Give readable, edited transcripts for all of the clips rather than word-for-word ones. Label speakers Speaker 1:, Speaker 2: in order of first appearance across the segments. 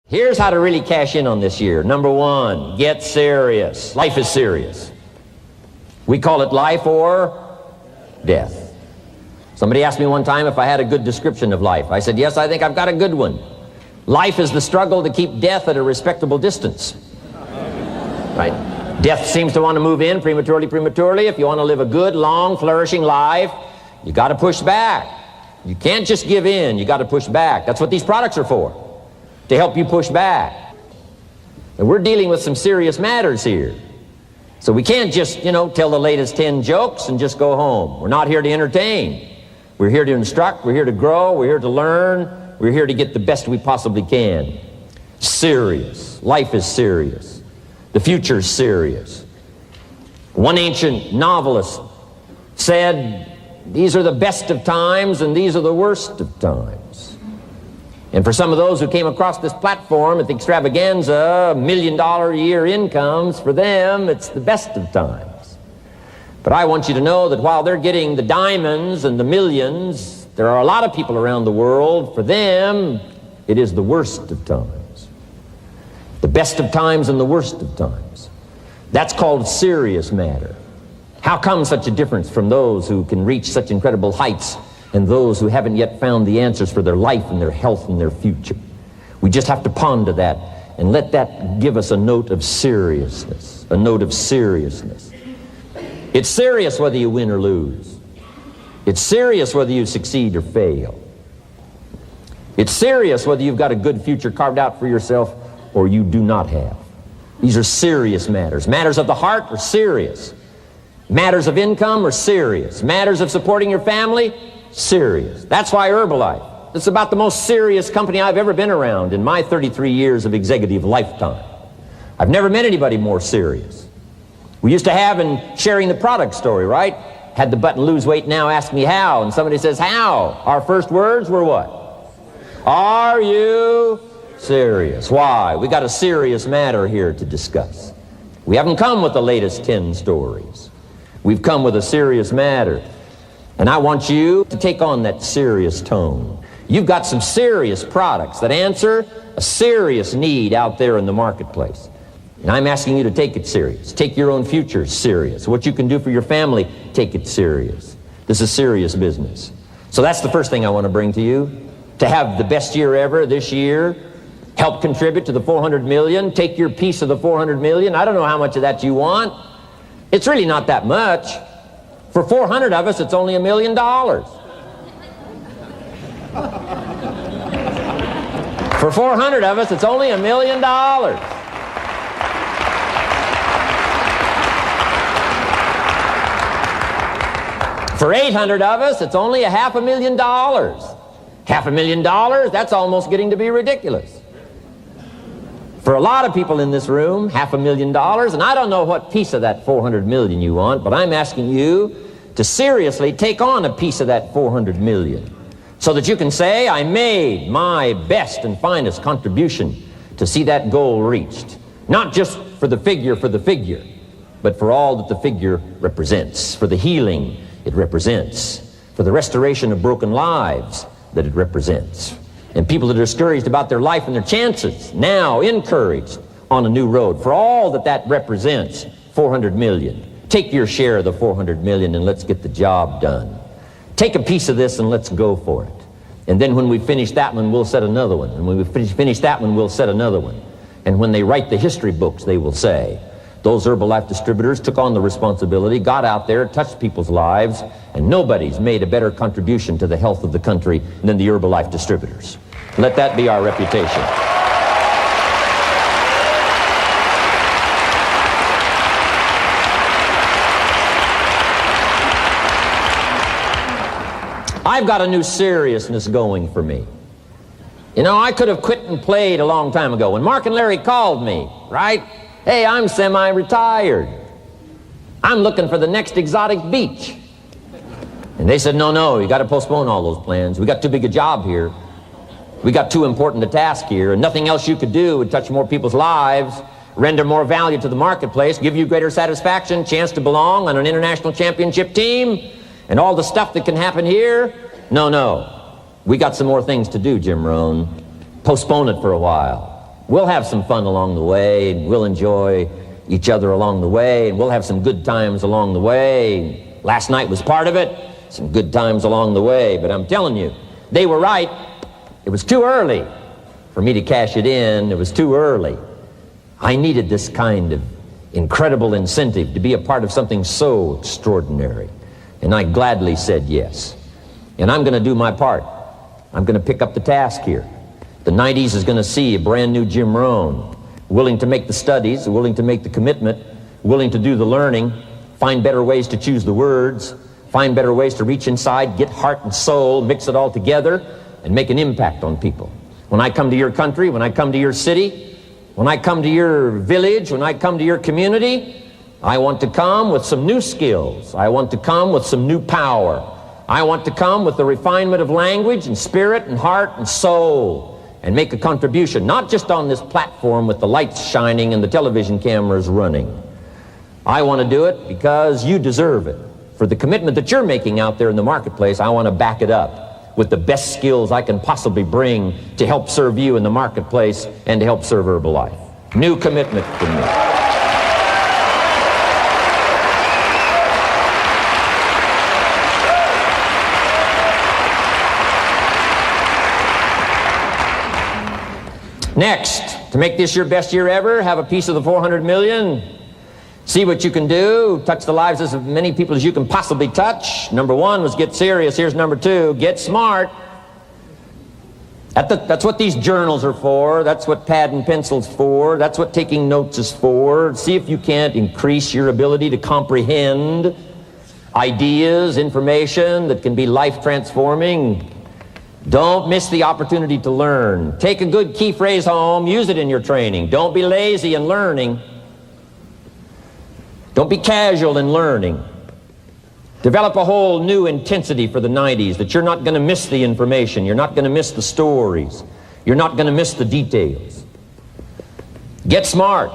Speaker 1: Here's how to really cash in on this year. Number one, get serious. Life is serious. We call it life or death. Somebody asked me one time if I had a good description of life. I said, yes, I think I've got a good one. Life is the struggle to keep death at a respectable distance. Right? Death seems to want to move in prematurely. If you want to live a good, long, flourishing life, you got to push back. You can't just give in. You got to push back. That's what these products are for, to help you push back. And we're dealing with some serious matters here. So we can't just, tell the latest 10 jokes and just go home. We're not here to entertain. We're here to instruct. We're here to grow. We're here to learn. We're here to get the best we possibly can. Serious. Life is serious. The future is serious. One ancient novelist said, these are the best of times and these are the worst of times. And for some of those who came across this platform at the extravaganza, $1 million a year incomes, for them, it's the best of times. But I want you to know that while they're getting the diamonds and the millions, there are a lot of people around the world, for them, it is the worst of times. The best of times and the worst of times. That's called serious matter. How come such a difference from those who can reach such incredible heights and those who haven't yet found the answers for their life and their health and their future? We just have to ponder that and let that give us a note of seriousness, a note of seriousness. It's serious whether you win or lose. It's serious whether you succeed or fail. It's serious whether you've got a good future carved out for yourself or you do not have. These are serious matters. Matters of the heart are serious. Matters of income are serious. Matters of supporting your family, serious. That's why Herbalife, it's about the most serious company I've ever been around in my 33 years of executive lifetime. I've never met anybody more serious. We used to have in sharing the product story, right? Had the button lose weight now, ask me how. And somebody says, how? Our first words were what? Are you serious? Why? We got a serious matter here to discuss. We haven't come with the latest 10 stories. We've come with a serious matter. And I want you to take on that serious tone. You've got some serious products that answer a serious need out there in the marketplace. And I'm asking you to take it serious. Take your own future serious. What you can do for your family, take it serious. This is serious business. So that's the first thing I want to bring to you. To have the best year ever this year, help contribute to the 400 million, take your piece of the 400 million. I don't know how much of that you want. It's really not that much. For 400 of us, it's only $1 million. For 400 of us, it's only $1 million. For 800 of us, it's only $500,000. $500,000, that's almost getting to be ridiculous. For a lot of people in this room, $500,000, and I don't know what piece of that 400 million you want, but I'm asking you to seriously take on a piece of that 400 million so that you can say, I made my best and finest contribution to see that goal reached. Not just for the figure, but for all that the figure represents, for the healing it represents, for the restoration of broken lives that it represents. And people that are discouraged about their life and their chances, now encouraged on a new road. For all that that represents, 400 million. Take your share of the 400 million and let's get the job done. Take a piece of this and let's go for it. And then when we finish that one, we'll set another one. And when we finish that one, we'll set another one. And when they write the history books, they will say, those Herbalife distributors took on the responsibility, got out there, touched people's lives, and nobody's made a better contribution to the health of the country than the Herbalife distributors. Let that be our reputation. I've got a new seriousness going for me. I could have quit and played a long time ago. When Mark and Larry called me, right? Hey, I'm semi-retired. I'm looking for the next exotic beach. And they said, no, you got to postpone all those plans. We got too big a job here. We got too important a task here, and nothing else you could do would touch more people's lives, render more value to the marketplace, give you greater satisfaction, chance to belong on an international championship team, and all the stuff that can happen here. No. We got some more things to do, Jim Rohn. Postpone it for a while. We'll have some fun along the way, and we'll enjoy each other along the way, and we'll have some good times along the way. Last night was part of it, some good times along the way, but I'm telling you, they were right. It was too early for me to cash it in. It was too early. I needed this kind of incredible incentive to be a part of something so extraordinary, and I gladly said yes. And I'm going to do my part. I'm going to pick up the task here. The 90s is going to see a brand new Jim Rohn, willing to make the studies, willing to make the commitment, willing to do the learning, find better ways to choose the words, find better ways to reach inside, get heart and soul, mix it all together, and make an impact on people. When I come to your country, when I come to your city, when I come to your village, when I come to your community, I want to come with some new skills. I want to come with some new power. I want to come with the refinement of language and spirit and heart and soul, and make a contribution, not just on this platform with the lights shining and the television cameras running. I want to do it because you deserve it. For the commitment that you're making out there in the marketplace, I want to back it up with the best skills I can possibly bring to help serve you in the marketplace and to help serve Herbalife. New commitment from me. Next, to make this your best year ever, have a piece of the 400 million. See what you can do. Touch the lives of as many people as you can possibly touch. Number one was get serious. Here's number two, get smart. That's what these journals are for. That's what pad and pencil's for. That's what taking notes is for. See if you can't increase your ability to comprehend ideas, information that can be life-transforming. Don't miss the opportunity to learn. Take a good key phrase home, use it in your training. Don't be lazy in learning. Don't be casual in learning. Develop a whole new intensity for the 90s that you're not going to miss the information, you're not going to miss the stories, you're not going to miss the details. Get smart.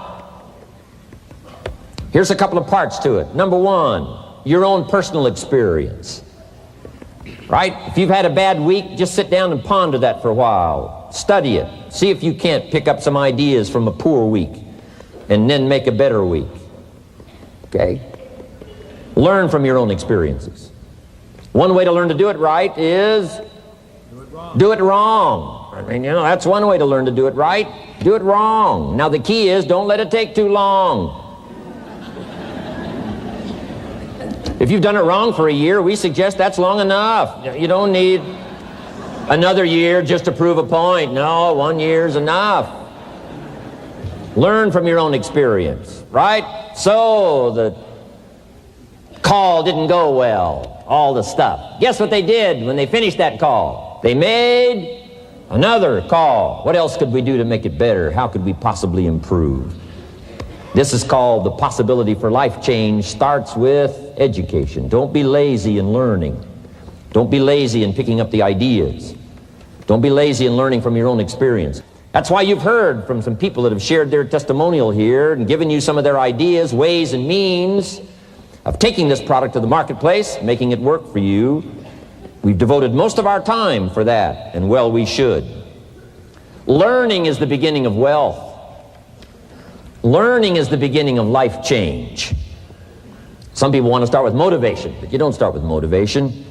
Speaker 1: Here's a couple of parts to it. Number one, your own personal experience. Right? If you've had a bad week, just sit down and ponder that for a while. Study it. See if you can't pick up some ideas from a poor week and then make a better week. Okay? Learn from your own experiences. One way to learn to do it right is do it wrong. I mean, that's one way to learn to do it right. Do it wrong. Now the key is don't let it take too long. If you've done it wrong for a year, we suggest that's long enough. You don't need another year just to prove a point. No, 1 year's enough. Learn from your own experience, right? So the call didn't go well, all the stuff. Guess what they did when they finished that call? They made another call. What else could we do to make it better? How could we possibly improve? This is called the possibility for life change. Starts with education. Don't be lazy in learning. Don't be lazy in picking up the ideas. Don't be lazy in learning from your own experience. That's why you've heard from some people that have shared their testimonial here and given you some of their ideas, ways, and means of taking this product to the marketplace, making it work for you. We've devoted most of our time for that, and well, we should. Learning is the beginning of wealth. Learning is the beginning of life change. Some people want to start with motivation, but you don't start with motivation.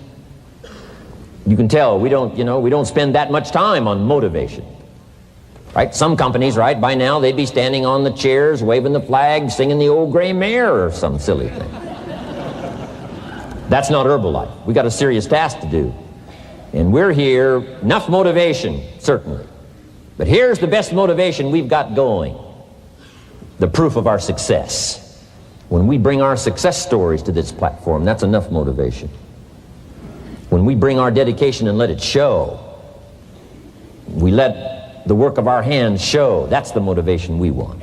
Speaker 1: You can tell we don't spend that much time on motivation. Right? Some companies, right, by now they'd be standing on the chairs, waving the flag, singing the old gray mare or some silly thing. That's not Herbalife. We got a serious task to do. And we're here, enough motivation, certainly. But here's the best motivation we've got going. The proof of our success. When we bring our success stories to this platform, that's enough motivation. When we bring our dedication and let it show, we let the work of our hands show, that's the motivation we want.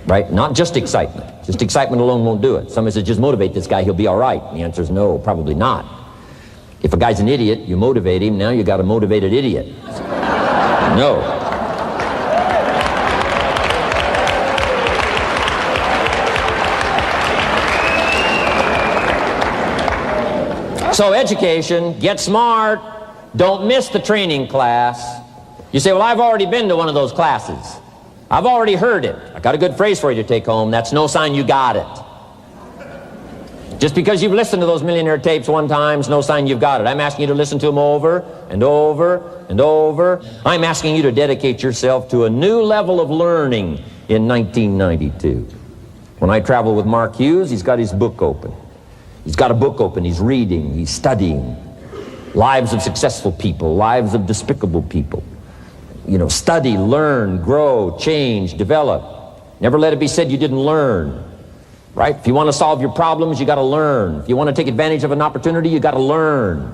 Speaker 1: Right? Not just excitement. Just excitement alone won't do it. Somebody says, just motivate this guy, he'll be all right. And the answer is no, probably not. If a guy's an idiot, you motivate him, now you got a motivated idiot. No. So education, get smart, don't miss the training class. You say, well, I've already been to one of those classes. I've already heard it. I got a good phrase for you to take home. That's no sign you got it. Just because you've listened to those millionaire tapes one time is no sign you've got it. I'm asking you to listen to them over and over and over. I'm asking you to dedicate yourself to a new level of learning in 1992. When I travel with Mark Hughes, he's got his book open. He's got a book open. He's reading. He's studying. Lives of successful people. Lives of despicable people. You know, study, learn, grow, change, develop. Never let it be said you didn't learn. Right? If you want to solve your problems, you got to learn. If you want to take advantage of an opportunity, you got to learn.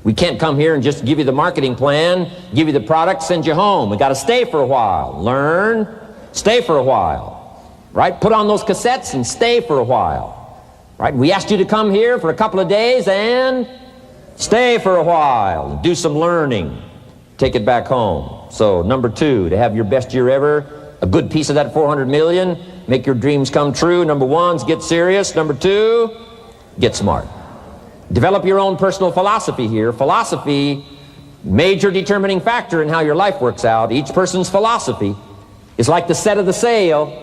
Speaker 1: We can't come here and just give you the marketing plan, give you the product, send you home. We got to stay for a while. Learn, stay for a while. Right? Put on those cassettes and stay for a while. Right? We asked you to come here for a couple of days and stay for a while and do some learning. Take it back home. So, number 2, to have your best year ever, a good piece of that 400 million, make your dreams come true. Number 1 is get serious. Number 2, get smart. Develop your own personal philosophy here. Philosophy, major determining factor in how your life works out. Each person's philosophy is like the set of the sail.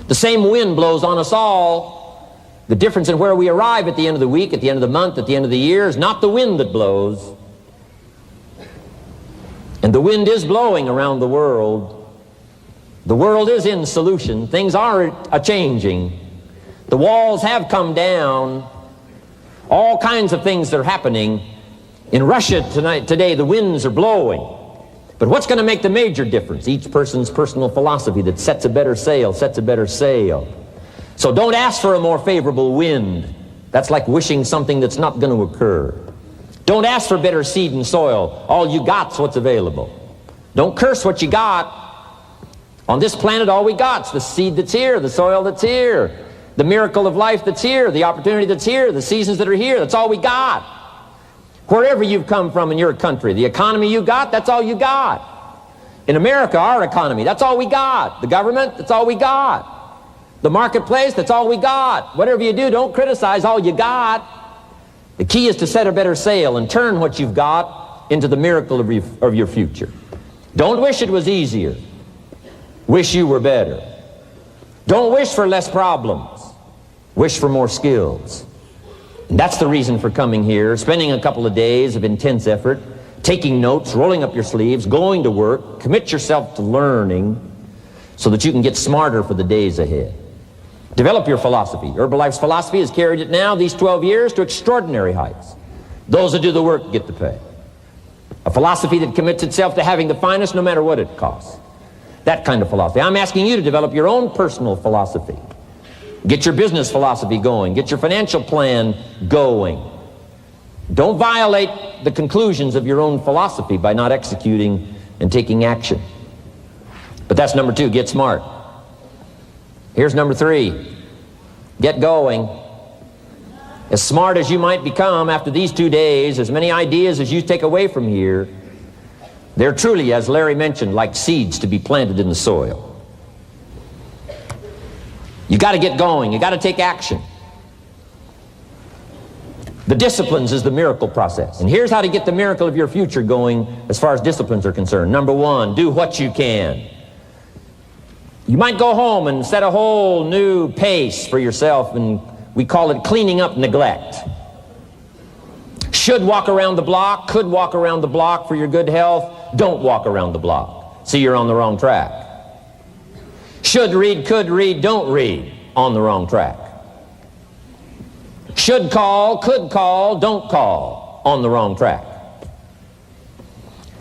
Speaker 1: The same wind blows on us all. The difference in where we arrive at the end of the week, at the end of the month, at the end of the year is not the wind that blows. And the wind is blowing around the world. The world is in solution. Things are a-changing. The walls have come down. All kinds of things are happening. In Russia today, the winds are blowing. But what's going to make the major difference? Each person's personal philosophy that sets a better sail, sets a better sail. So don't ask for a more favorable wind. That's like wishing something that's not going to occur. Don't ask for better seed and soil. All you got's what's available. Don't curse what you got. On this planet, all we got's the seed that's here, the soil that's here, the miracle of life that's here, the opportunity that's here, the seasons that are here. That's all we got. Wherever you've come from in your country, the economy you got, that's all you got. In America, our economy, that's all we got. The government, that's all we got. The marketplace, that's all we got. Whatever you do, don't criticize all you got. The key is to set a better sail and turn what you've got into the miracle of your future. Don't wish it was easier. Wish you were better. Don't wish for less problems. Wish for more skills. And that's the reason for coming here, spending a couple of days of intense effort, taking notes, rolling up your sleeves, going to work, commit yourself to learning so that you can get smarter for the days ahead. Develop your philosophy. Herbalife's philosophy has carried it now, these 12 years, to extraordinary heights. Those that do the work get the pay. A philosophy that commits itself to having the finest no matter what it costs. That kind of philosophy. I'm asking you to develop your own personal philosophy. Get your business philosophy going. Get your financial plan going. Don't violate the conclusions of your own philosophy by not executing and taking action. But that's number 2, get smart. Here's number 3, get going. As smart as you might become after these 2 days, as many ideas as you take away from here, they're truly, as Larry mentioned, like seeds to be planted in the soil. You got to get going. You got to take action. The disciplines is the miracle process. And here's how to get the miracle of your future going as far as disciplines are concerned. Number 1, do what you can. You might go home and set a whole new pace for yourself, and we call it cleaning up neglect. Should walk around the block, could walk around the block for your good health. Don't walk around the block. See, you're on the wrong track. Should read, could read, don't read. On the wrong track. Should call, could call, don't call. On the wrong track.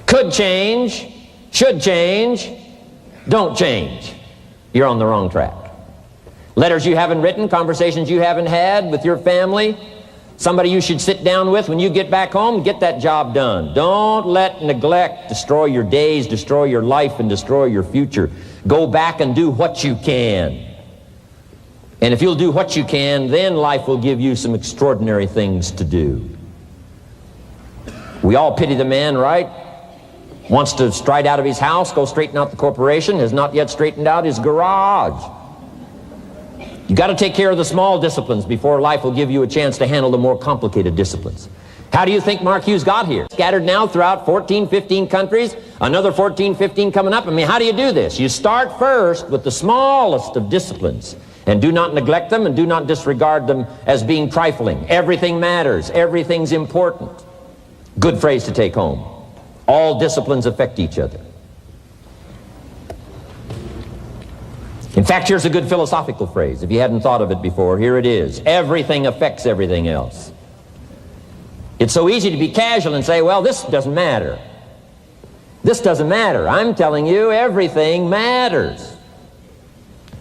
Speaker 1: Could change, should change, don't change. You're on the wrong track. Letters you haven't written, conversations you haven't had with your family, somebody you should sit down with when you get back home, get that job done. Don't let neglect destroy your days, destroy your life, and destroy your future. Go back and do what you can. And if you'll do what you can, then life will give you some extraordinary things to do. We all pity the man, right? Wants to stride out of his house, go straighten out the corporation, has not yet straightened out his garage. You got to take care of the small disciplines before life will give you a chance to handle the more complicated disciplines. How do you think Mark Hughes got here? Scattered now throughout 14, 15 countries, another 14, 15 coming up. I mean, how do you do this? You start first with the smallest of disciplines, and do not neglect them and do not disregard them as being trifling. Everything matters. Everything's important. Good phrase to take home. All disciplines affect each other. In fact, here's a good philosophical phrase. If you hadn't thought of it before, here it is. Everything affects everything else. It's so easy to be casual and say, well, this doesn't matter. This doesn't matter. I'm telling you, everything matters.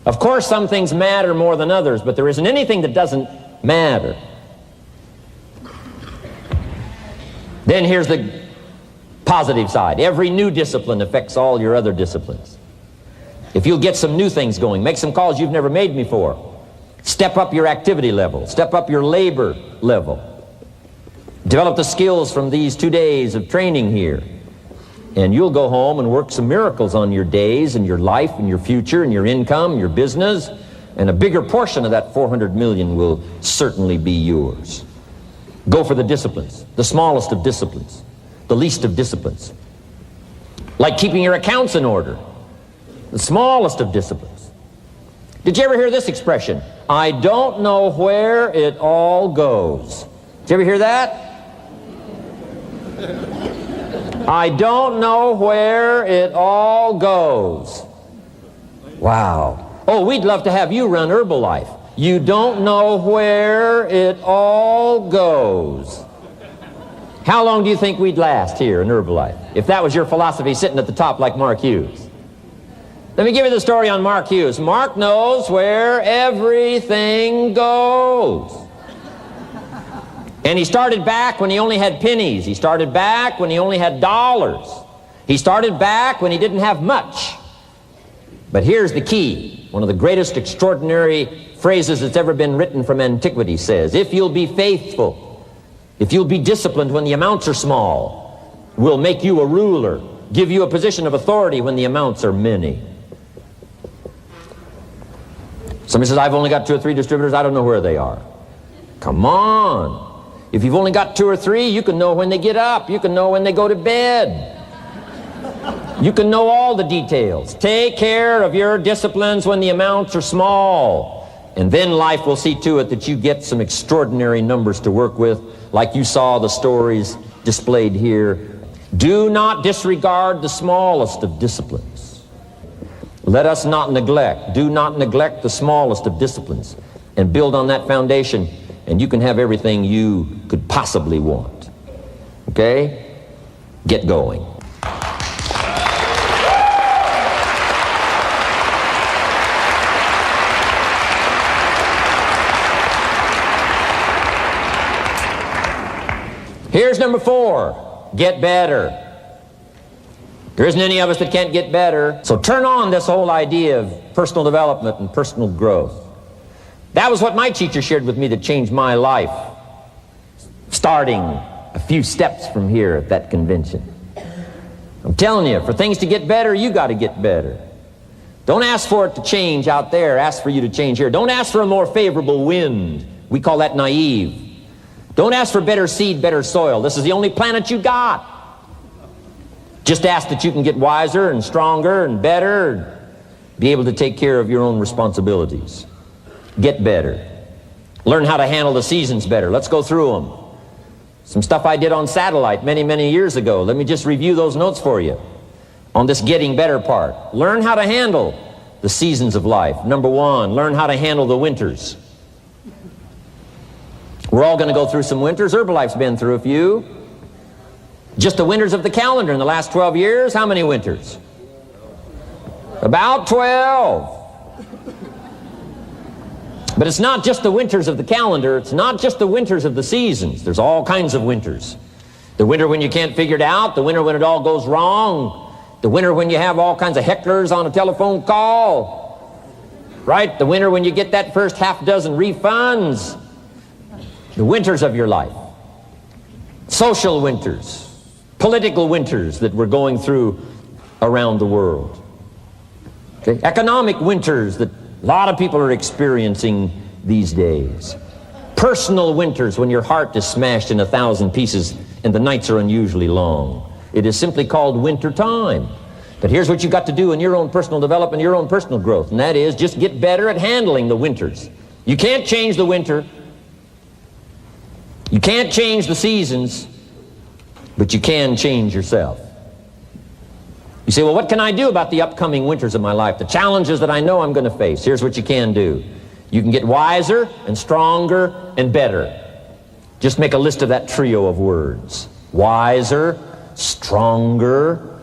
Speaker 1: Of course, some things matter more than others, but there isn't anything that doesn't matter. Then here's the positive side. Every new discipline affects all your other disciplines. If you'll get some new things going, make some calls you've never made before, step up your activity level, step up your labor level, develop the skills from these 2 days of training here, and you'll go home and work some miracles on your days and your life and your future and your income, your business, and a bigger portion of that 400 million will certainly be yours. Go for the disciplines, the smallest of disciplines, the least of disciplines. Like keeping your accounts in order, the smallest of disciplines. Did you ever hear this expression? I don't know where it all goes. Did you ever hear that? I don't know where it all goes. Wow. Oh, we'd love to have you run Herbalife. You don't know where it all goes. How long do you think we'd last here in Herbalife if that was your philosophy sitting at the top like Mark Hughes? Let me give you the story on Mark Hughes. Mark knows where everything goes. And he started back when he only had pennies. He started back when he only had dollars. He started back when he didn't have much. But here's the key. One of the greatest extraordinary phrases that's ever been written from antiquity says, if you'll be faithful, if you'll be disciplined when the amounts are small, we'll make you a ruler, give you a position of authority when the amounts are many. Somebody says, I've only got 2 or 3 distributors, I don't know where they are. Come on. If you've only got 2 or 3, you can know when they get up. You can know when they go to bed. You can know all the details. Take care of your disciplines when the amounts are small. And then life will see to it that you get some extraordinary numbers to work with, like you saw the stories displayed here. Do not disregard the smallest of disciplines. Let us not neglect. Do not neglect the smallest of disciplines. And build on that foundation, and you can have everything you could possibly want. Okay? Get going. Here's number 4. Get better. There isn't any of us that can't get better. So turn on this whole idea of personal development and personal growth. That was what my teacher shared with me that changed my life, starting a few steps from here at that convention. I'm telling you, for things to get better, you got to get better. Don't ask for it to change out there. Ask for you to change here. Don't ask for a more favorable wind. We call that naive. Don't ask for better seed, better soil. This is the only planet you got. Just ask that you can get wiser and stronger and better, and be able to take care of your own responsibilities. Get better. Learn how to handle the seasons better. Let's go through them. Some stuff I did on satellite many, many years ago. Let me just review those notes for you on this getting better part. Learn how to handle the seasons of life. Number 1, learn how to handle the winters. We're all going to go through some winters. Herbalife's been through a few. Just the winters of the calendar in the last 12 years, how many winters? About 12. But it's not just the winters of the calendar. It's not just the winters of the seasons. There's all kinds of winters. The winter when you can't figure it out. The winter when it all goes wrong. The winter when you have all kinds of hecklers on a telephone call. Right? The winter when you get that first half dozen refunds. The winters of your life. Social winters. Political winters that we're going through around the world. Okay? Economic winters that a lot of people are experiencing these days. Personal winters when your heart is smashed in 1,000 pieces and the nights are unusually long. It is simply called winter time. But here's what you've got to do in your own personal development, your own personal growth, and that is just get better at handling the winters. You can't change the winter. You can't change the seasons, but you can change yourself. You say, well, what can I do about the upcoming winters of my life, the challenges that I know I'm going to face? Here's what you can do. You can get wiser and stronger and better. Just make a list of that trio of words. Wiser, stronger,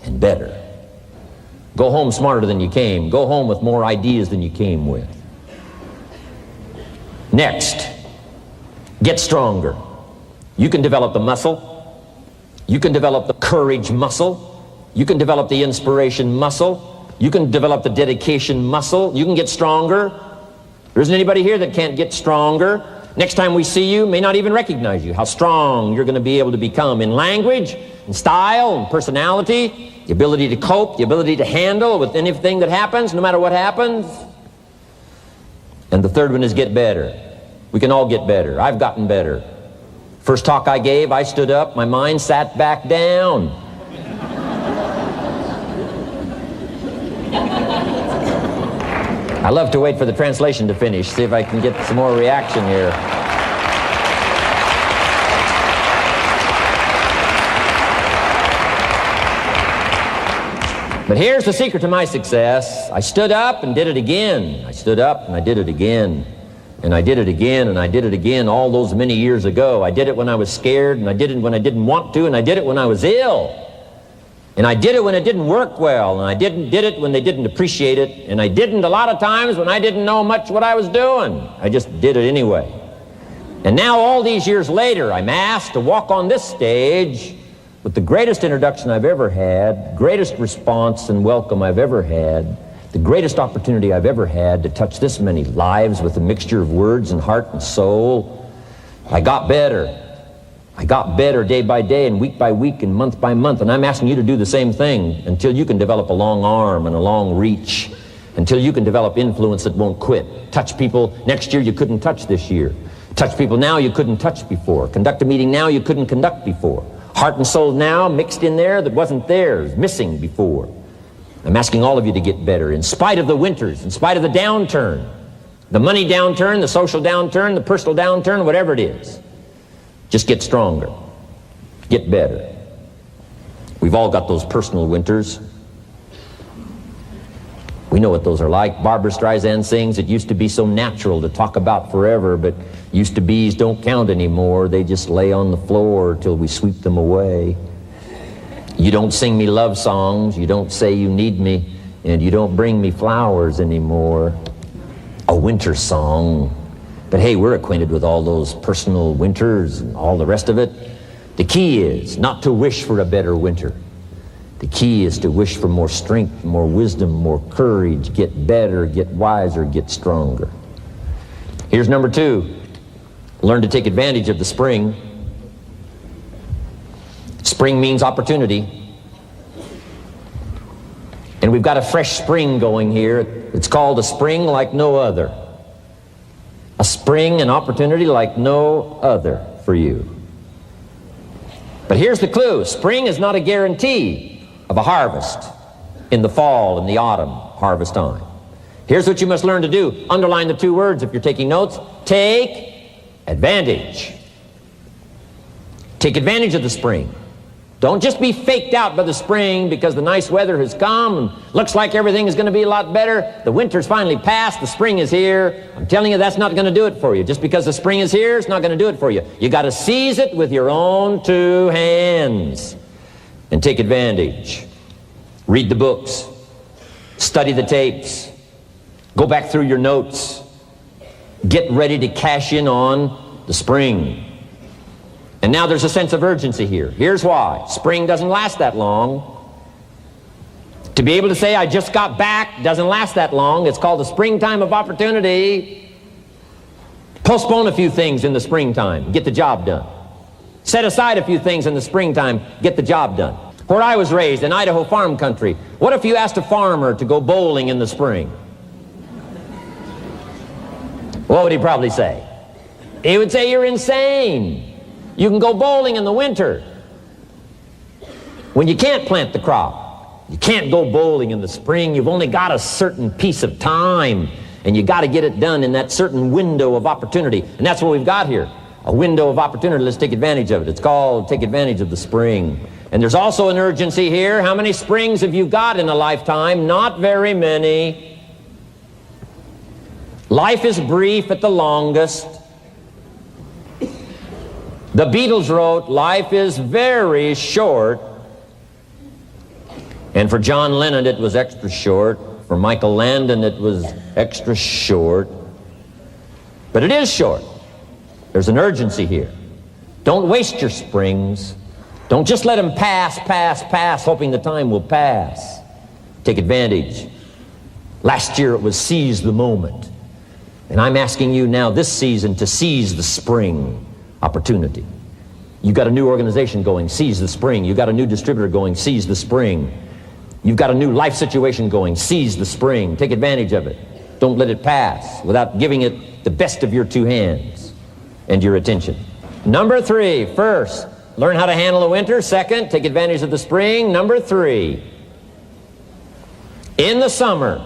Speaker 1: and better. Go home smarter than you came. Go home with more ideas than you came with. Next, get stronger. You can develop the muscle. You can develop the courage muscle. You can develop the inspiration muscle. You can develop the dedication muscle. You can get stronger. There isn't anybody here that can't get stronger. Next time we see you, may not even recognize you, how strong you're going to be able to become in language, in style, in personality, the ability to cope, the ability to handle with anything that happens, no matter what happens. And the third one is get better. We can all get better. I've gotten better. First talk I gave, I stood up, my mind sat back down. I love to wait for the translation to finish, see if I can get some more reaction here. But here's the secret to my success. I stood up and did it again. I stood up and I did it again. And I did it again and I did it again all those many years ago. I did it when I was scared, and I did it when I didn't want to, and I did it when I was ill. And I did it when it didn't work well, and I did it when they didn't appreciate it, and I didn't a lot of times when I didn't know much what I was doing. I just did it anyway. And now all these years later, I'm asked to walk on this stage with the greatest introduction I've ever had, greatest response and welcome I've ever had, the greatest opportunity I've ever had to touch this many lives with a mixture of words and heart and soul. I got better. I got better day by day and week by week and month by month, and I'm asking you to do the same thing until you can develop a long arm and a long reach, until you can develop influence that won't quit. Touch people next year you couldn't touch this year. Touch people now you couldn't touch before. Conduct a meeting now you couldn't conduct before. Heart and soul now mixed in there that wasn't theirs, missing before. I'm asking all of you to get better in spite of the winters, in spite of the downturn, the money downturn, the social downturn, the personal downturn, whatever it is. Just get stronger. Get better. We've all got those personal winters. We know what those are like. Barbara Streisand sings, it used to be so natural to talk about forever, but used to be's don't count anymore. They just lay on the floor till we sweep them away. You don't sing me love songs. You don't say you need me, and you don't bring me flowers anymore. A winter song. But hey, we're acquainted with all those personal winters and all the rest of it. The key is not to wish for a better winter. The key is to wish for more strength, more wisdom, more courage, get better, get wiser, get stronger. Here's number 2. Learn to take advantage of the spring. Spring means opportunity. And we've got a fresh spring going here. It's called a spring like no other. A spring, an opportunity like no other for you. But here's the clue. Spring is not a guarantee of a harvest in the fall and the autumn harvest time. Here's what you must learn to do. Underline the 2 words if you're taking notes. Take advantage. Take advantage of the spring. Don't just be faked out by the spring because the nice weather has come and looks like everything is going to be a lot better. The winter's finally passed, the spring is here. I'm telling you, that's not going to do it for you. Just because the spring is here, it's not going to do it for you. You got to seize it with your own 2 hands and take advantage. Read the books. Study the tapes. Go back through your notes. Get ready to cash in on the spring. And now there's a sense of urgency here. Here's why. Spring doesn't last that long. To be able to say, I just got back, doesn't last that long. It's called the springtime of opportunity. Postpone a few things in the springtime. Get the job done. Set aside a few things in the springtime. Get the job done. Where I was raised, in Idaho farm country, what if you asked a farmer to go bowling in the spring? What would he probably say? He would say you're insane. You can go bowling in the winter when you can't plant the crop. You can't go bowling in the spring. You've only got a certain piece of time, and you got to get it done in that certain window of opportunity. And that's what we've got here, a window of opportunity. Let's take advantage of it. It's called take advantage of the spring. And there's also an urgency here. How many springs have you got in a lifetime? Not very many. Life is brief at the longest. The Beatles wrote, life is very short. And for John Lennon, it was extra short. For Michael Landon, it was extra short. But it is short. There's an urgency here. Don't waste your springs. Don't just let them pass, hoping the time will pass. Take advantage. Last year it was seize the moment. And I'm asking you now this season to seize the spring opportunity. You got a new organization going, seize the spring. You got a new distributor going, seize the spring. You've got a new life situation going, seize the spring. Take advantage of it. Don't let it pass without giving it the best of your two hands and your attention. Number 3, first, learn how to handle the winter. Second, take advantage of the spring. Number 3, in the summer,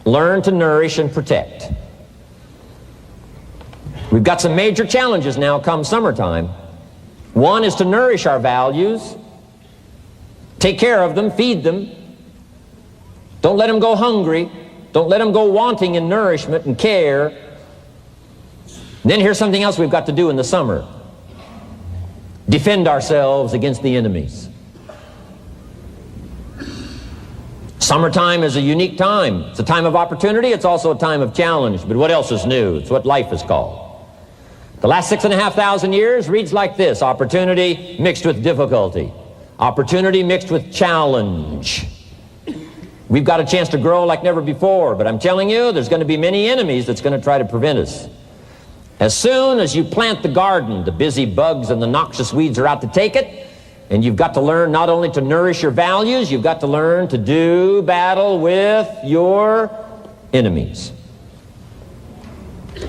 Speaker 1: learn to nourish and protect. We've got some major challenges now come summertime. One is to nourish our values. Take care of them, feed them. Don't let them go hungry. Don't let them go wanting in nourishment and care. And then here's something else we've got to do in the summer. Defend ourselves against the enemies. Summertime is a unique time. It's a time of opportunity. It's also a time of challenge. But what else is new? It's what life is called. The last 6,500 years reads like this: opportunity mixed with difficulty. Opportunity mixed with challenge. We've got a chance to grow like never before, but I'm telling you, there's going to be many enemies that's going to try to prevent us. As soon as you plant the garden, the busy bugs and the noxious weeds are out to take it, and you've got to learn not only to nourish your values, you've got to learn to do battle with your enemies.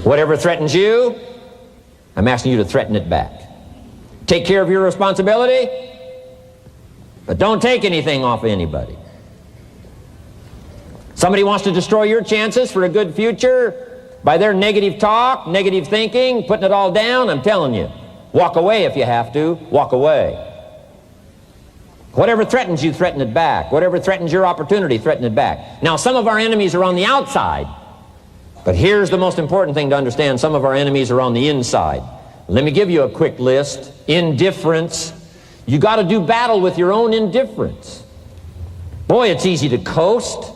Speaker 1: Whatever threatens you, I'm asking you to threaten it back. Take care of your responsibility, but don't take anything off of anybody. Somebody wants to destroy your chances for a good future by their negative talk, negative thinking, putting it all down. I'm telling you, walk away if you have to. Walk away. Whatever threatens you, threaten it back. Whatever threatens your opportunity, threaten it back. Now, some of our enemies are on the outside, but here's the most important thing to understand. Some of our enemies are on the inside. Let me give you a quick list. Indifference. You got to do battle with your own indifference. Boy, it's easy to coast,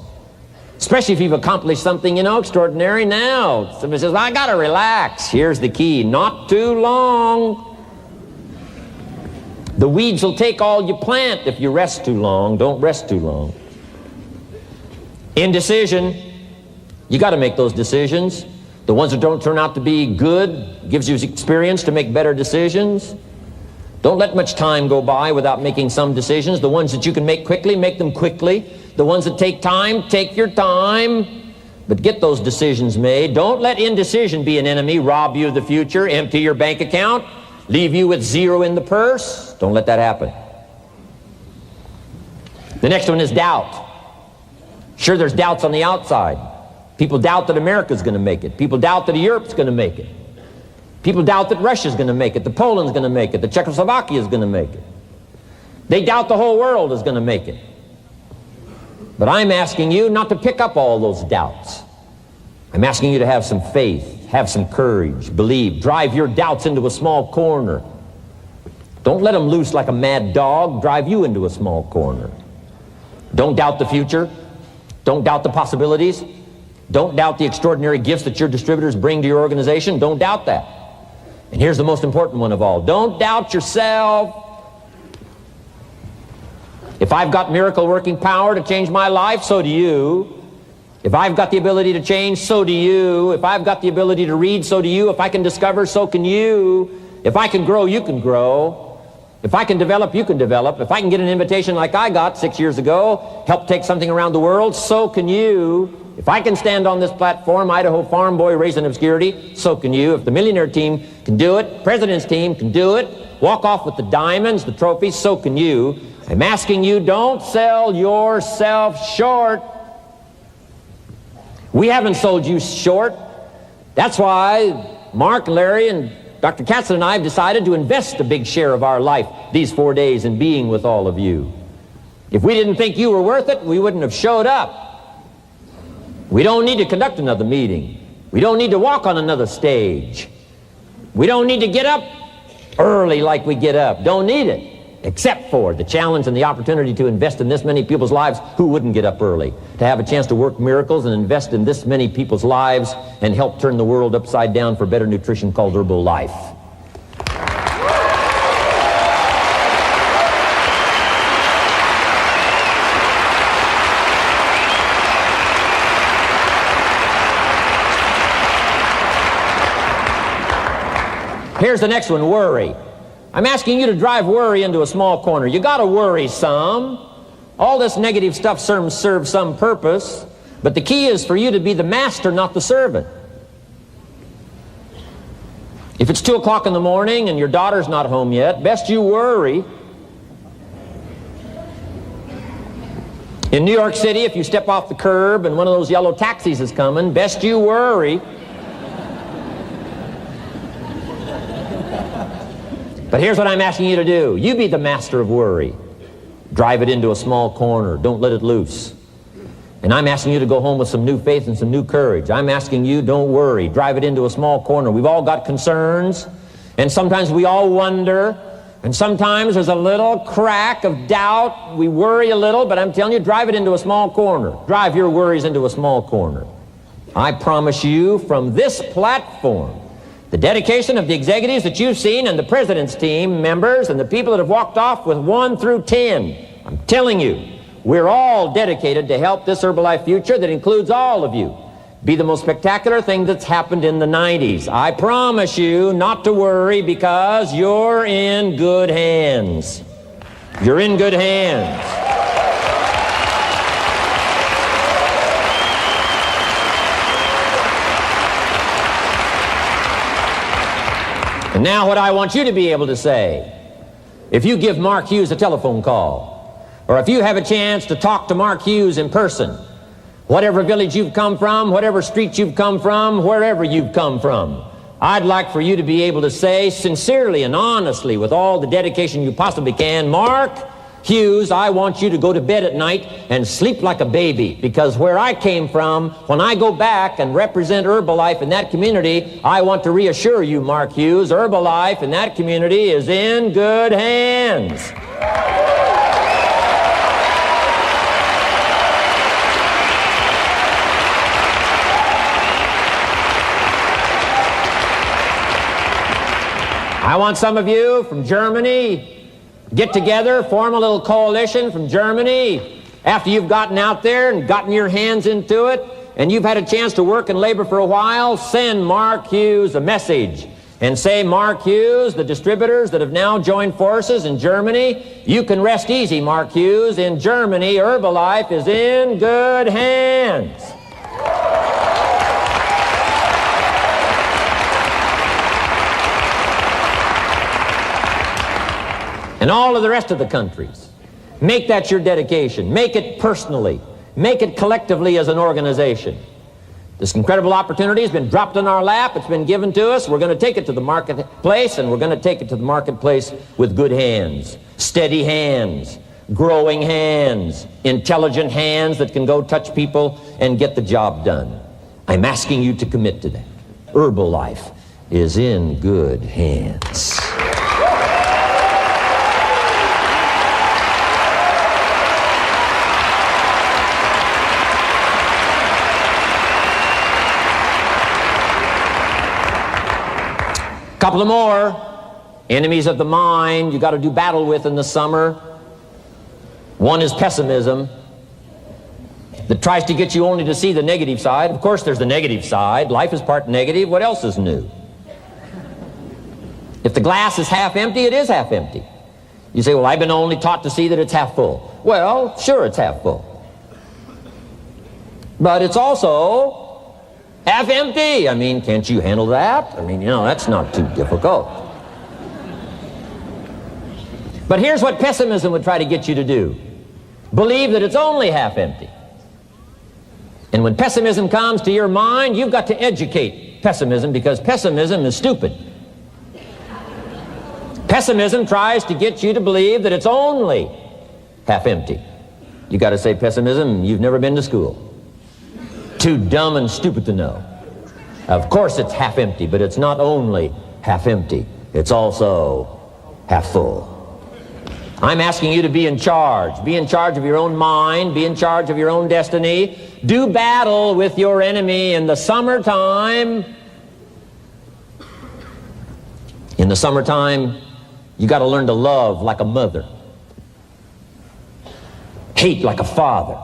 Speaker 1: especially if you've accomplished something, extraordinary. Now, somebody says, I got to relax. Here's the key: not too long. The weeds will take all you plant if you rest too long. Don't rest too long. Indecision. You got to make those decisions. The ones that don't turn out to be good gives you experience to make better decisions. Don't let much time go by without making some decisions. The ones that you can make quickly, make them quickly. The ones that take time, take your time. But get those decisions made. Don't let indecision be an enemy, rob you of the future, empty your bank account, leave you with zero in the purse. Don't let that happen. The next one is doubt. Sure, there's doubts on the outside. People doubt that America's going to make it. People doubt that Europe's going to make it. People doubt that Russia's going to make it, that Poland's going to make it, that Czechoslovakia's going to make it. They doubt the whole world is going to make it. But I'm asking you not to pick up all those doubts. I'm asking you to have some faith, have some courage, believe, drive your doubts into a small corner. Don't let them loose like a mad dog, drive you into a small corner. Don't doubt the future. Don't doubt the possibilities. Don't doubt the extraordinary gifts that your distributors bring to your organization. Don't doubt that. And here's the most important one of all. Don't doubt yourself. If I've got miracle working power to change my life, so do you. If I've got the ability to change, so do you. If I've got the ability to read, so do you. If I can discover, so can you. If I can grow, you can grow. If I can develop, you can develop. If I can get an invitation like I got 6 years ago, help take something around the world, so can you. If I can stand on this platform, Idaho farm boy raised in obscurity, so can you. If the millionaire team can do it, president's team can do it, walk off with the diamonds, the trophies, so can you. I'm asking you, don't sell yourself short. We haven't sold you short. That's why Mark, Larry, and Dr. Katzen and I have decided to invest a big share of our life these 4 days in being with all of you. If we didn't think you were worth it, we wouldn't have showed up. We don't need to conduct another meeting. We don't need to walk on another stage. We don't need to get up early like we get up. Don't need it. Except for the challenge and the opportunity to invest in this many people's lives who wouldn't get up early. To have a chance to work miracles and invest in this many people's lives and help turn the world upside down for better nutrition called Herbalife. Here's the next one, worry. I'm asking you to drive worry into a small corner. You got to worry some. All this negative stuff serves some purpose, but the key is for you to be the master, not the servant. If it's 2 o'clock in the morning and your daughter's not home yet, best you worry. In New York City, if you step off the curb and one of those yellow taxis is coming, best you worry. But here's what I'm asking you to do. You be the master of worry. Drive it into a small corner. Don't let it loose. And I'm asking you to go home with some new faith and some new courage. I'm asking you, don't worry. Drive it into a small corner. We've all got concerns, and sometimes we all wonder, and sometimes there's a little crack of doubt. We worry a little, but I'm telling you, drive it into a small corner. Drive your worries into a small corner. I promise you, from this platform, the dedication of the executives that you've seen and the president's team members and the people that have walked off with 1 through 10, I'm telling you, we're all dedicated to help this Herbalife future that includes all of you be the most spectacular thing that's happened in the 90s. I promise you not to worry because you're in good hands. You're in good hands. And now what I want you to be able to say, if you give Mark Hughes a telephone call, or if you have a chance to talk to Mark Hughes in person, whatever village you've come from, whatever street you've come from, wherever you've come from, I'd like for you to be able to say sincerely and honestly with all the dedication you possibly can, Mark Hughes, I want you to go to bed at night and sleep like a baby, because where I came from, when I go back and represent Herbalife in that community, I want to reassure you, Mark Hughes, Herbalife in that community is in good hands. I want some of you from Germany get together, form a little coalition from Germany. After you've gotten out there and gotten your hands into it, and you've had a chance to work and labor for a while, send Mark Hughes a message and say, Mark Hughes, the distributors that have now joined forces in Germany, you can rest easy, Mark Hughes. In Germany, Herbalife is in good hands. And all of the rest of the countries, make that your dedication. Make it personally. Make it collectively as an organization. This incredible opportunity has been dropped in our lap. It's been given to us. We're going to take it to the marketplace, and we're going to take it to the marketplace with good hands, steady hands, growing hands, intelligent hands that can go touch people and get the job done. I'm asking you to commit to that. Herbalife is in good hands. Couple of more enemies of the mind you got to do battle with in the summer. One is pessimism that tries to get you only to see the negative side. Of course there's the negative side. Life is part negative. What else is new? If the glass is half empty, it is half empty. You say, well, I've been only taught to see that it's half full. Well, sure, it's half full. But it's also half empty. I mean, can't you handle that? I mean, you know, that's not too difficult. But here's what pessimism would try to get you to do. Believe that it's only half empty. And when pessimism comes to your mind, you've got to educate pessimism, because pessimism is stupid. Pessimism tries to get you to believe that it's only half empty. You got to say, pessimism, you've never been to school. Too dumb and stupid to know. Of course it's half empty, but it's not only half empty. It's also half full. I'm asking you to be in charge. Be in charge of your own mind. Be in charge of your own destiny. Do battle with your enemy in the summertime. In the summertime, you got to learn to love like a mother. Hate like a father.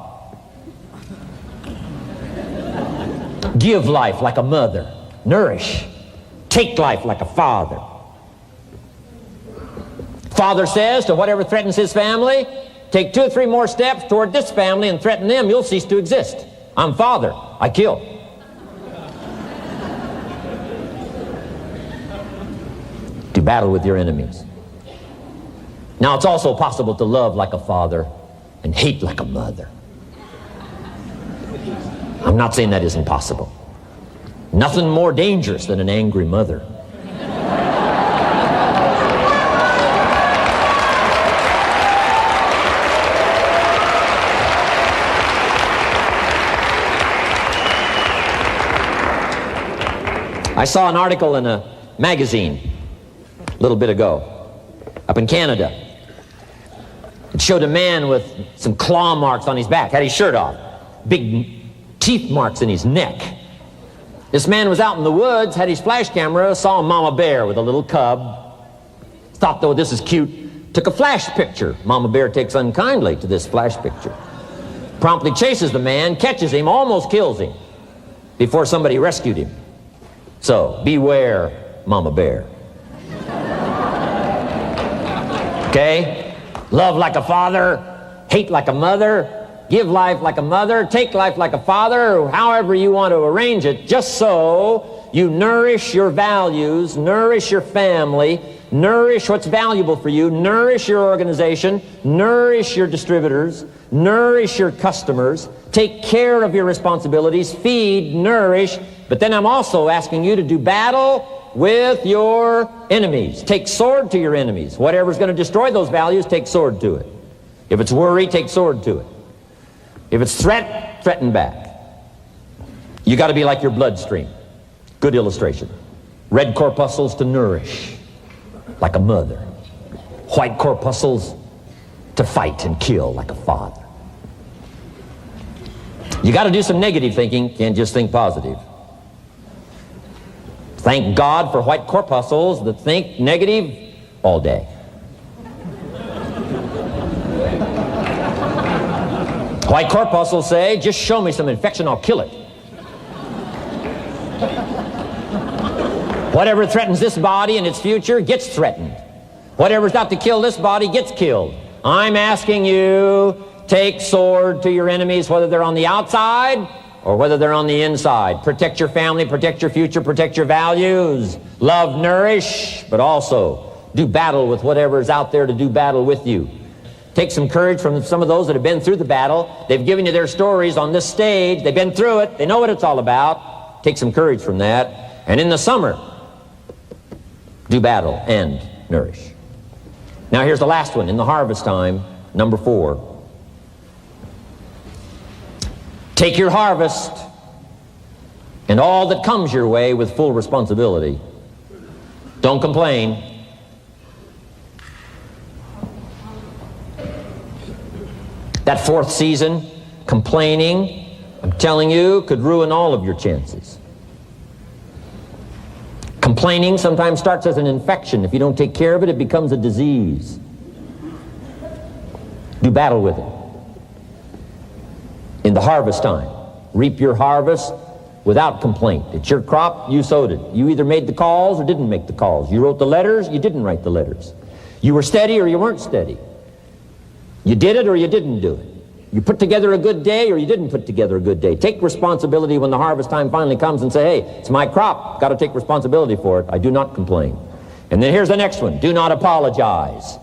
Speaker 1: Give life like a mother. Nourish. Take life like a father. Father says to whatever threatens his family, take 2 or 3 more steps toward this family and threaten them, you'll cease to exist. I'm father. I kill. Do battle with your enemies. Now, it's also possible to love like a father and hate like a mother. I'm not saying that isn't possible. Nothing more dangerous than an angry mother. I saw an article in a magazine a little bit ago up in Canada. It showed a man with some claw marks on his back, had his shirt off, big teeth marks in his neck. This man was out in the woods, had his flash camera, saw a mama bear with a little cub, thought, though, this is cute, took a flash picture. Mama bear takes unkindly to this flash picture. Promptly chases the man, catches him, almost kills him before somebody rescued him. So, beware, mama bear. Okay? Love like a father, hate like a mother, give life like a mother, take life like a father, however you want to arrange it, just so you nourish your values, nourish your family, nourish what's valuable for you, nourish your organization, nourish your distributors, nourish your customers, take care of your responsibilities, feed, nourish. But then I'm also asking you to do battle with your enemies. Take sword to your enemies. Whatever's going to destroy those values, take sword to it. If it's worry, take sword to it. If it's threat, threaten back. You got to be like your bloodstream. Good illustration. Red corpuscles to nourish, like a mother. White corpuscles to fight and kill, like a father. You got to do some negative thinking, can't just think positive. Thank God for white corpuscles that think negative all day. White corpuscles say, just show me some infection, I'll kill it. Whatever threatens this body and its future gets threatened. Whatever's out to kill this body gets killed. I'm asking you, take sword to your enemies, whether they're on the outside or whether they're on the inside. Protect your family, protect your future, protect your values. Love, nourish, but also do battle with whatever's out there to do battle with you. Take some courage from some of those that have been through the battle. They've given you their stories on this stage. They've been through it. They know what it's all about. Take some courage from that. And in the summer, do battle and nourish. Now here's the last one. In the harvest time, number 4. Take your harvest and all that comes your way with full responsibility. Don't complain. That 4th season, complaining, I'm telling you, could ruin all of your chances. Complaining sometimes starts as an infection. If you don't take care of it, it becomes a disease. Do battle with it. In the harvest time, reap your harvest without complaint. It's your crop, you sowed it. You either made the calls or didn't make the calls. You wrote the letters, you didn't write the letters. You were steady or you weren't steady. You did it or you didn't do it. You put together a good day or you didn't put together a good day. Take responsibility when the harvest time finally comes and say, hey, it's my crop. Got to take responsibility for it. I do not complain. And then here's the next one. Do not apologize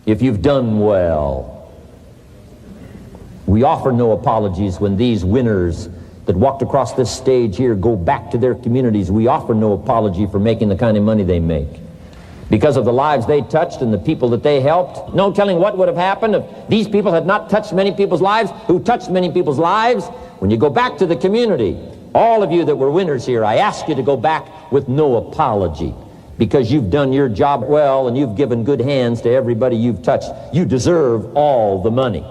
Speaker 1: if you've done well. We offer no apologies when these winners that walked across this stage here go back to their communities. We offer no apology for making the kind of money they make. Because of the lives they touched and the people that they helped. No telling what would have happened if these people had not touched many people's lives, who touched many people's lives. When you go back to the community, all of you that were winners here, I ask you to go back with no apology. Because you've done your job well and you've given good hands to everybody you've touched. You deserve all the money.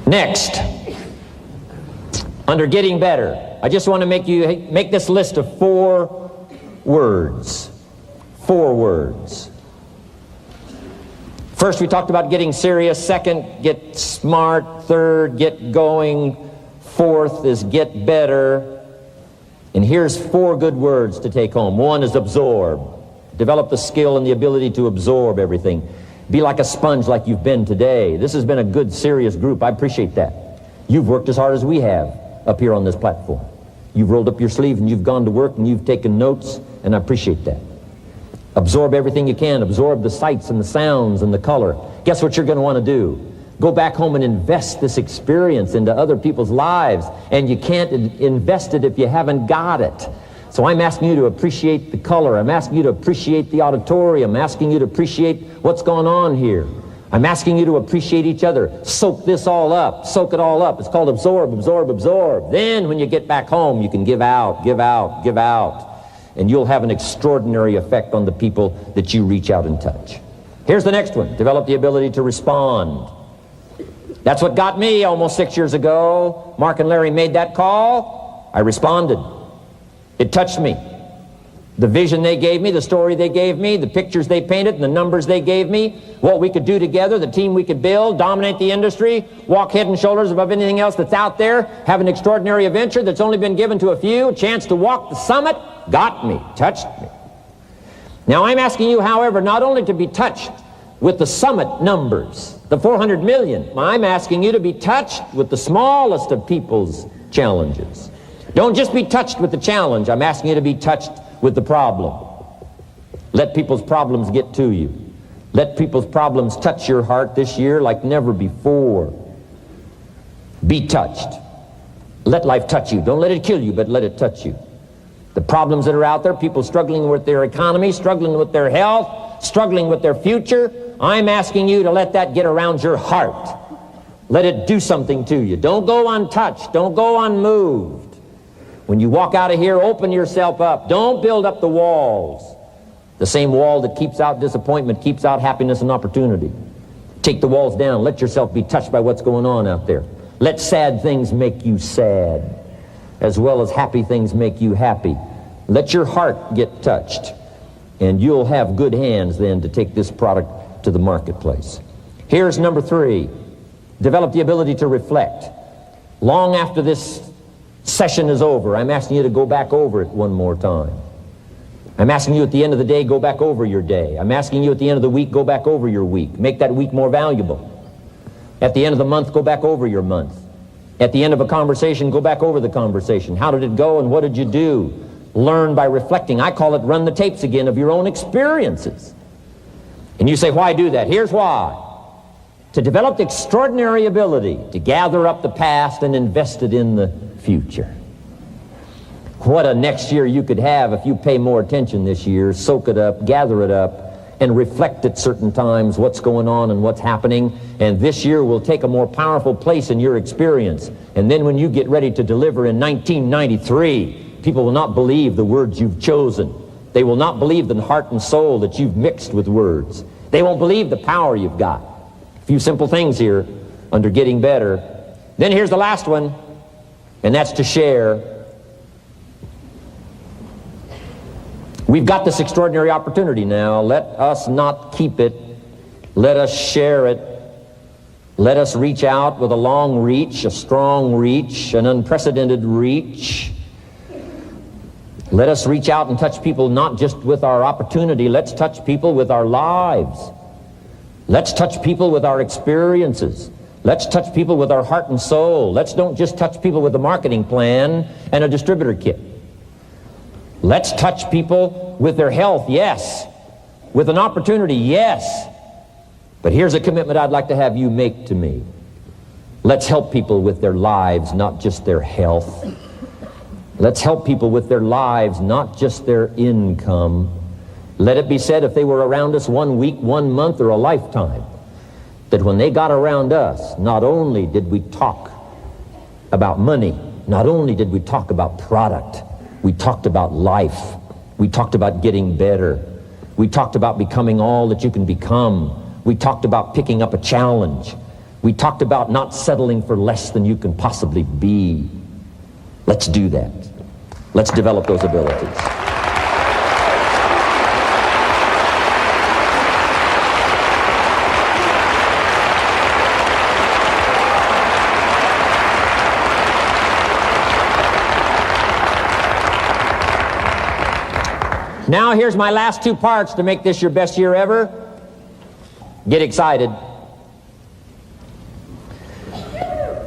Speaker 1: Next, under getting better, I just want to make this list of 4 words. 4 words. First, we talked about getting serious. Second, get smart. Third, get going. Fourth is get better. And here's 4 good words to take home. 1 is absorb. Develop the skill and the ability to absorb everything. Be like a sponge like you've been today. This has been a good, serious group. I appreciate that. You've worked as hard as we have up here on this platform. You've rolled up your sleeve and you've gone to work and you've taken notes, and I appreciate that. Absorb everything you can. Absorb the sights and the sounds and the color. Guess what you're going to want to do? Go back home and invest this experience into other people's lives, and you can't invest it if you haven't got it. So I'm asking you to appreciate the color. I'm asking you to appreciate the auditorium. I'm asking you to appreciate what's going on here. I'm asking you to appreciate each other. Soak this all up. Soak it all up. It's called absorb, absorb, absorb. Then when you get back home, you can give out, give out, give out. And you'll have an extraordinary effect on the people that you reach out and touch. Here's the next one. Develop the ability to respond. That's what got me almost 6 years ago. Mark and Larry made that call. I responded. It touched me. The vision they gave me, the story they gave me, the pictures they painted, and the numbers they gave me, what we could do together, the team we could build, dominate the industry, walk head and shoulders above anything else that's out there, have an extraordinary adventure that's only been given to a few, a chance to walk the summit, got me, touched me. Now I'm asking you, however, not only to be touched with the summit numbers, the 400 million, I'm asking you to be touched with the smallest of people's challenges. Don't just be touched with the challenge. I'm asking you to be touched with the problem. Let people's problems get to you. Let people's problems touch your heart this year like never before. Be touched. Let life touch you. Don't let it kill you, but let it touch you. The problems that are out there, people struggling with their economy, struggling with their health, struggling with their future, I'm asking you to let that get around your heart. Let it do something to you. Don't go untouched. Don't go unmoved. When you walk out of here, open yourself up. Don't build up the walls. The same wall that keeps out disappointment keeps out happiness and opportunity. Take the walls down. Let yourself be touched by what's going on out there. Let sad things make you sad, as well as happy things make you happy. Let your heart get touched, and you'll have good hands then to take this product to the marketplace. Here's number 3. Develop the ability to reflect. Long after this session is over, I'm asking you to go back over it one more time. I'm asking you at the end of the day, go back over your day. I'm asking you at the end of the week, go back over your week. Make that week more valuable. At the end of the month, go back over your month. At the end of a conversation, go back over the conversation. How did it go and what did you do? Learn by reflecting. I call it run the tapes again of your own experiences. And you say, why do that? Here's why. To develop the extraordinary ability to gather up the past and invest it in the future. What a next year you could have if you pay more attention this year, soak it up, gather it up, and reflect at certain times what's going on and what's happening. And this year will take a more powerful place in your experience. And then when you get ready to deliver in 1993, people will not believe the words you've chosen. They will not believe the heart and soul that you've mixed with words. They won't believe the power you've got. A few simple things here under getting better. Then here's the last one, and that's to share. We've got this extraordinary opportunity now. Let us not keep it. Let us share it. Let us reach out with a long reach, a strong reach, an unprecedented reach. Let us reach out and touch people not just with our opportunity. Let's touch people with our lives. Let's touch people with our experiences. Let's touch people with our heart and soul. Let's don't just touch people with a marketing plan and a distributor kit. Let's touch people with their health, yes. With an opportunity, yes. But here's a commitment I'd like to have you make to me. Let's help people with their lives, not just their health. Let's help people with their lives, not just their income. Let it be said, if they were around us 1 week, 1 month, or a lifetime, that when they got around us, not only did we talk about money, not only did we talk about product, we talked about life. We talked about getting better. We talked about becoming all that you can become. We talked about picking up a challenge. We talked about not settling for less than you can possibly be. Let's do that. Let's develop those abilities. Now here's my last 2 parts to make this your best year ever. Get excited.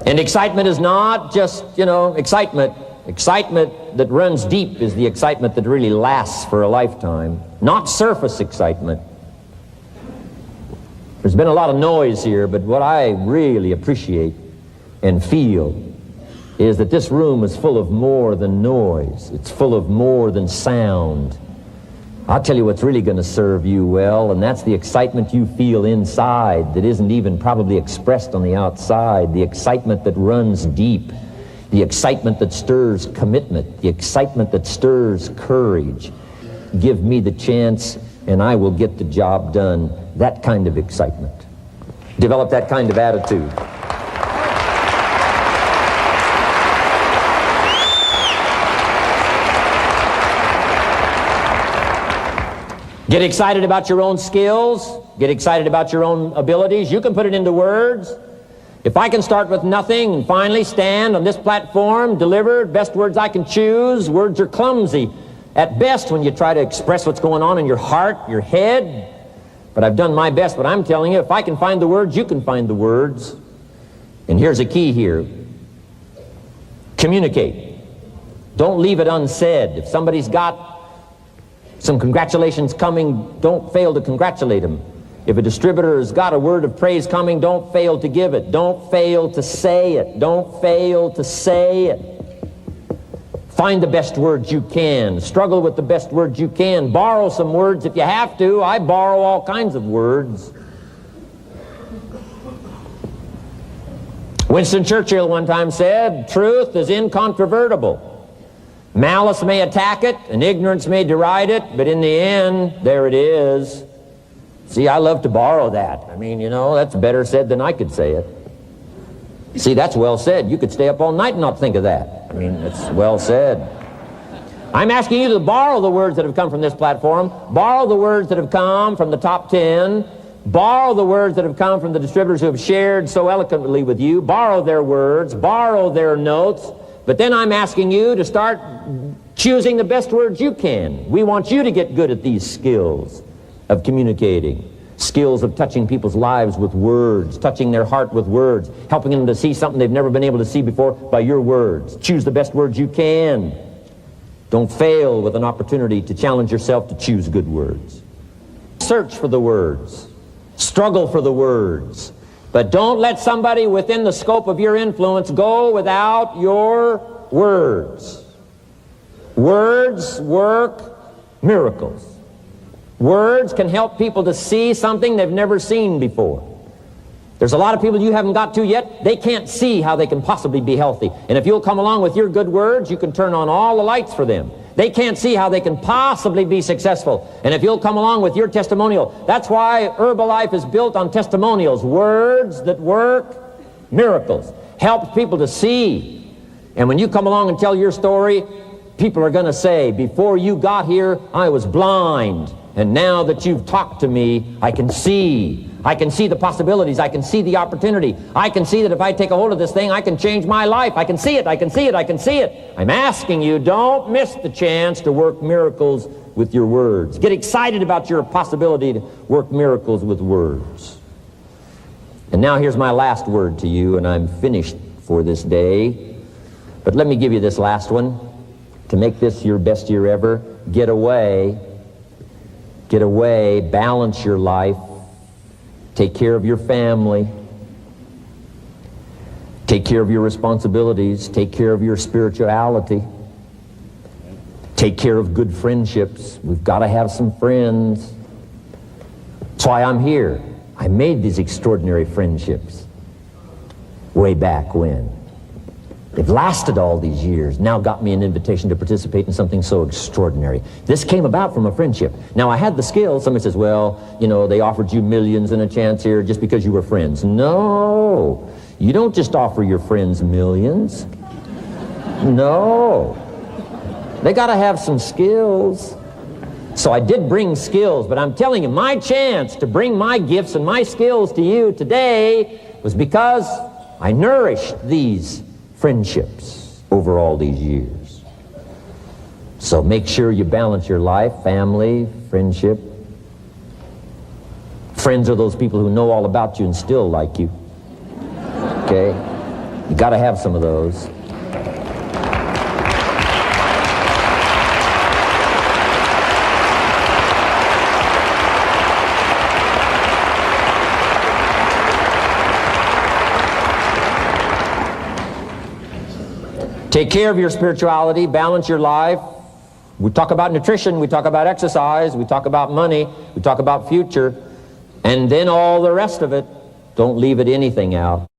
Speaker 1: And excitement is not just, excitement. Excitement that runs deep is the excitement that really lasts for a lifetime. Not surface excitement. There's been a lot of noise here, but what I really appreciate and feel is that this room is full of more than noise. It's full of more than sound. I'll tell you what's really going to serve you well, and that's the excitement you feel inside that isn't even probably expressed on the outside, the excitement that runs deep, the excitement that stirs commitment, the excitement that stirs courage. Give me the chance, and I will get the job done. That kind of excitement. Develop that kind of attitude. Get excited about your own skills. Get excited about your own abilities. You can put it into words. If I can start with nothing and finally stand on this platform, deliver best words I can choose, words are clumsy at best when you try to express what's going on in your heart, your head. But I've done my best. But I'm telling you, if I can find the words, you can find the words. And here's a key here. Communicate. Don't leave it unsaid. If somebody's got some congratulations coming, don't fail to congratulate them. If a distributor has got a word of praise coming, don't fail to give it. Don't fail to say it. Don't fail to say it. Find the best words you can. Struggle with the best words you can. Borrow some words if you have to. I borrow all kinds of words. Winston Churchill one time said, truth is incontrovertible. Malice may attack it, and ignorance may deride it, but in the end, there it is. See, I love to borrow that. I mean, that's better said than I could say it. See, that's well said. You could stay up all night and not think of that. I mean, it's well said. I'm asking you to borrow the words that have come from this platform, borrow the words that have come from the top 10, borrow the words that have come from the distributors who have shared so eloquently with you, borrow their words, borrow their notes. But then I'm asking you to start choosing the best words you can. We want you to get good at these skills of communicating, skills of touching people's lives with words, touching their heart with words, helping them to see something they've never been able to see before by your words. Choose the best words you can. Don't fail with an opportunity to challenge yourself to choose good words. Search for the words. Struggle for the words. But don't let somebody within the scope of your influence go without your words. Words work miracles. Words can help people to see something they've never seen before. There's a lot of people you haven't got to yet. They can't see how they can possibly be healthy. And if you'll come along with your good words, you can turn on all the lights for them. They can't see how they can possibly be successful. And if you'll come along with your testimonial, that's why Herbalife is built on testimonials. Words that work miracles. Helps people to see. And when you come along and tell your story, people are going to say, before you got here, I was blind. And now that you've talked to me, I can see. I can see the possibilities. I can see the opportunity. I can see that if I take a hold of this thing, I can change my life. I can see it. I can see it. I can see it. I'm asking you, don't miss the chance to work miracles with your words. Get excited about your possibility to work miracles with words. And now here's my last word to you, and I'm finished for this day. But let me give you this last one. To make this your best year ever, get away, balance your life, take care of your family, take care of your responsibilities, take care of your spirituality, take care of good friendships. We've got to have some friends. That's why I'm here. I made these extraordinary friendships way back when. They've lasted all these years, now got me an invitation to participate in something so extraordinary. This came about from a friendship. Now, I had the skills. Somebody says, well, you know, they offered you millions and a chance here just because you were friends. No, you don't just offer your friends millions. No. They got to have some skills. So I did bring skills, but I'm telling you, my chance to bring my gifts and my skills to you today was because I nourished these friendships over all these years. So make sure you balance your life, family, friendship. Friends are those people who know all about you and still like you. Okay? You got to have some of those. Take care of your spirituality, balance your life. We talk about nutrition, we talk about exercise, we talk about money, we talk about future, and then all the rest of it. Don't leave anything out.